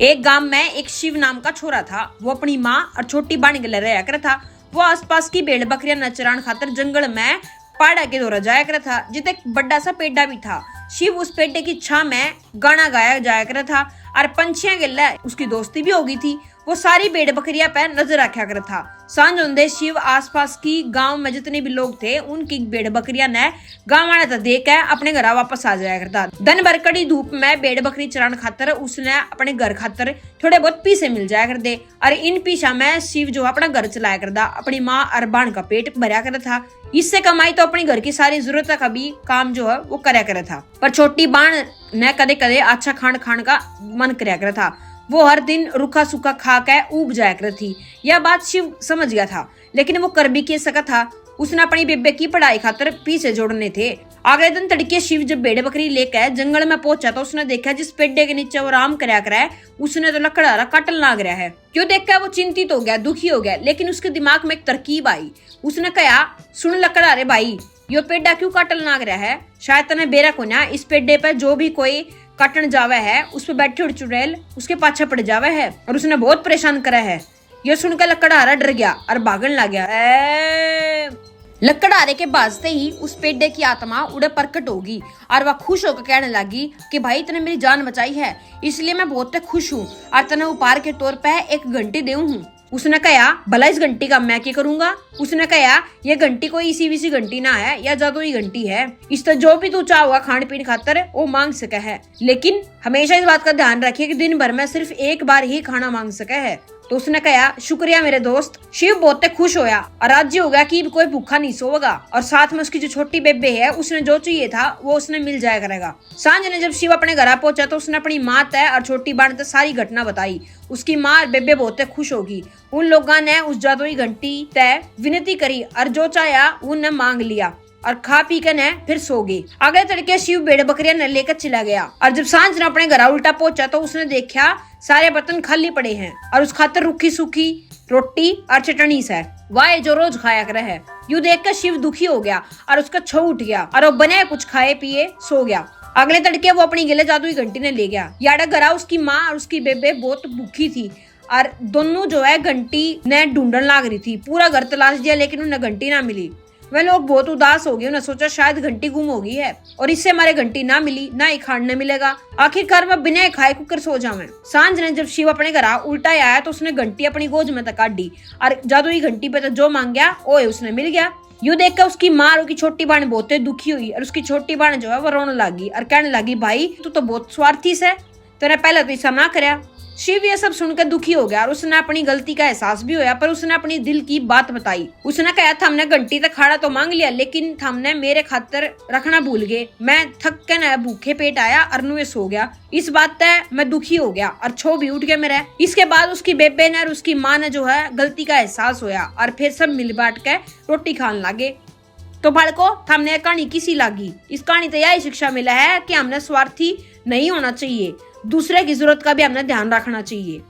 एक गांव में एक शिव नाम का छोरा था। वो अपनी माँ और छोटी बाणी के लिए रहा कर था। वो आसपास की भेड़ बकरियां नचरान खातर जंगल में पहाड़ा के दौरा जाया कर था, जिते एक बड़ा सा पेड़ा भी था। शिव उस पेड़े की छां में गाना गाया जाया कर था और पंछियों के लिए उसकी दोस्ती भी होगी थी। वो सारी भेड़ बकरियां पे नजर रखा कर था। सांझ होंदे शिव आसपास की गांव में जितने भी लोग थे उनकी भेड़ बकरियां ने गांव वाले देख के अपने घर वापस आ जाया करता। दिन भर कड़ी धूप में भेड़ बकरी चरान खातर उसने अपने घर खातर थोड़े बहुत पीसे मिल जाया कर दे और इन पीसा में शिव जो अपना घर चलाया करता, अपनी माँ और बाण का पेट भरा कर था। इससे कमाई तो अपनी घर की सारी जरूरत का भी काम जो है वो करया कर था। पर छोटी बाण ने कदे कदे अच्छा खान का मन करया कर था। वो हर दिन रूखा सूखा खा के ऊब जाया कर थी। यह बात शिव समझ गया था, लेकिन वो कर भी के सका था। उसने अपनी बेबे की पढ़ाई खातर पीछे जोड़ने थे। अगले दिन तड़के शिव जब भेड़ बकरी लेकर जंगल में पहुंचा तो उसने देखा जिस पेड़े के नीचे वो आराम करया कर है उसने तो लकड़हारा काटन लाग रहा है। क्यों देखकर वो चिंतित हो गया, दुखी हो गया, लेकिन उसके दिमाग में एक तरकीब आई। उसने कहा, सुन लकड़हारे भाई, यो पेड़ा क्यों काटन लाग रहा है? शायद तने बेरा को ना इस पेड़े पे जो भी कोई काटन जावे है उस पे बैठे उड़ चुड़ैल उसके पाछे पड़ जावे है और उसने बहुत परेशान करा है। यह सुनकर लकड़हारा डर गया और भागन लग गया। लकड़हारे के बाजते ही उस पेड़े की आत्मा उड़े प्रकट होगी और वह खुश होकर कहने लगी कि भाई तने मेरी जान बचाई है, इसलिए मैं बहुत खुश हूँ और तने उपहार के तौर पे एक घंटी देऊं हूँ। उसने कहा, भला इस घंटी का मैं क्या करूंगा? उसने कहा, यह घंटी कोई इसी विसी घंटी ना है, या जादुई घंटी है। इस तरह जो भी तू चाहोगा खान पीन खातर वो मांग सके है, लेकिन हमेशा इस बात का ध्यान रखिए कि दिन भर में सिर्फ एक बार ही खाना मांग सके है। तो उसने कहा, शुक्रिया मेरे दोस्त। शिव बहुत खुश होया और राज्य हो गया कि कोई भूखा नहीं सोएगा और साथ में उसकी जो छोटी बेबे है उसने जो चाहिए था वो उसने मिल जाया करेगा। सांझ ने जब शिव अपने घर पहुंचा तो उसने अपनी माँ तय और छोटी बाण तय सारी घटना बताई। उसकी माँ और बेबे बहुत खुश होगी। उन लोगों ने उस जादुई घंटी तय विनती करी और जो चाहा उन्हें मांग लिया और खा पी कर ने फिर सो गए। अगले तड़के शिव भेड़ बकरियां ने लेकर चला गया और जब सांझ ने अपने घर उल्टा पहुंचा तो उसने देखा सारे बर्तन खाली पड़े हैं और उस खातर रूखी सूखी रोटी और चटनी से वह जो रोज खाया करे है। यूं देखकर शिव दुखी हो गया और उसका छो उठ गया और वो बने कुछ खाए पिए सो गया। अगले तड़के वो अपनी गिले जादुई घंटी ने ले गया। याडा घरा उसकी माँ और उसकी बेबे बहुत भूखी थी और दोनों जो है घंटी ने ढूंढने लग रही थी। पूरा घर तलाश दिया लेकिन उन्हें घंटी ना मिली। वे लोग बहुत उदास हो गए। उन्हें सोचा शायद घंटी गुम हो गई है और इससे हमारे घंटी ना मिली, ना ही खाने मिलेगा। आखिरकार वह बिना खाए कुकर सो जावे। सांझ ने जब शिव अपने घर उल्टा आया तो उसने घंटी अपनी गोद में तक काटी और जादुई घंटी पे तो जो मांग गया वो उसने मिल गया। यूं देखकर उसकी माँ और उसकी छोटी बहन बहुत दुखी हुई और उसकी छोटी बहन जो है वो रोने लगी और कहने लगी, भाई तू तो बहुत स्वार्थी से, तेने पहले तो ऐसा ना करया। शिव ये सब सुनकर दुखी हो गया और उसने अपनी गलती का एहसास भी होया, पर उसने अपनी दिल की बात बताई। उसने कहा, हमने घंटी तक खाना तो मांग लिया लेकिन हमने मेरे खातर रखना भूल गए। मैं थक के न भूखे पेट आया और नुए सो गया। इस बात तय मैं दुखी हो गया और छो भी उठ गया मेरा। इसके बाद उसकी बेबे ने और उसकी माँ ने जो है गलती का एहसास होया और फिर सब मिल बांट के रोटी खाने लगे। तो बालको हमने कहानी किसी लागी? इस कहानी से यही शिक्षा मिला है कि हमने स्वार्थी नहीं होना चाहिए, दूसरे की जरूरत का भी हमने ध्यान रखना चाहिए।